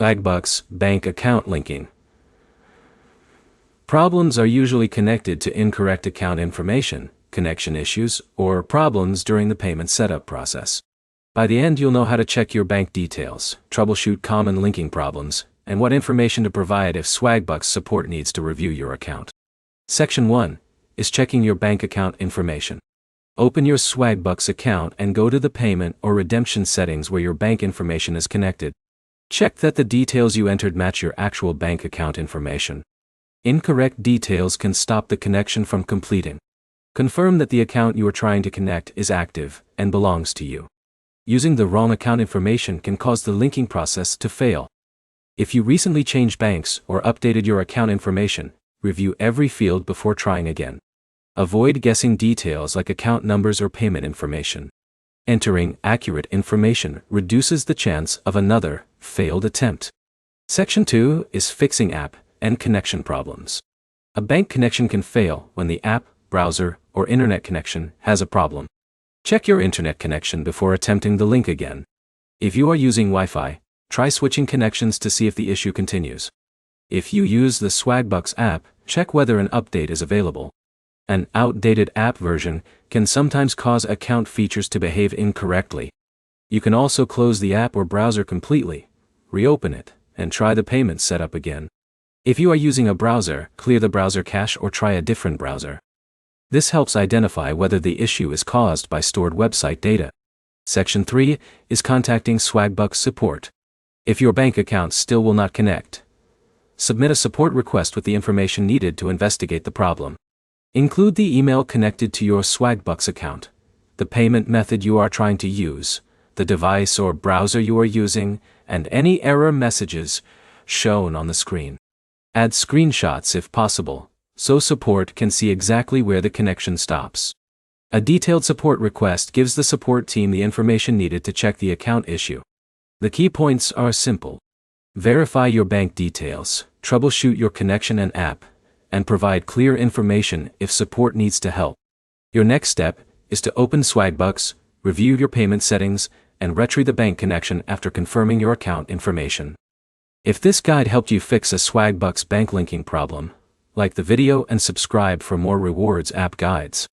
Swagbucks bank account linking. Problems are usually connected to incorrect account information, connection issues, or problems during the payment setup process. By the end, you'll know how to check your bank details, troubleshoot common linking problems, and what information to provide if Swagbucks support needs to review your account. Section 1 is checking your bank account information. Open your Swagbucks account and go to the payment or redemption settings where your bank information is connected. Check that the details you entered match your actual bank account information. Incorrect details can stop the connection from completing. Confirm that the account you are trying to connect is active and belongs to you. Using the wrong account information can cause the linking process to fail. If you recently changed banks or updated your account information, review every field before trying again. Avoid guessing details like account numbers or payment information. Entering accurate information reduces the chance of another failed attempt. Section 2 is fixing app and connection problems. A bank connection can fail when the app, browser, or internet connection has a problem. Check your internet connection before attempting the link again. If you are using Wi-Fi, try switching connections to see if the issue continues. If you use the Swagbucks app, check whether an update is available. An outdated app version can sometimes cause account features to behave incorrectly. You can also close the app or browser completely, reopen it, and try the payment setup again. If you are using a browser, clear the browser cache or try a different browser. This helps identify whether the issue is caused by stored website data. Section 3 is contacting Swagbucks support. If your bank account still will not connect, submit a support request with the information needed to investigate the problem. Include the email connected to your Swagbucks account, the payment method you are trying to use, the device or browser you are using, and any error messages shown on the screen. Add screenshots if possible, so support can see exactly where the connection stops. A detailed support request gives the support team the information needed to check the account issue. The key points are simple. Verify your bank details, troubleshoot your connection and app, and provide clear information if support needs to help. Your next step is to open Swagbucks, review your payment settings, and retrieve the bank connection after confirming your account information. If this guide helped you fix a Swagbucks bank linking problem, like the video and subscribe for more rewards app guides.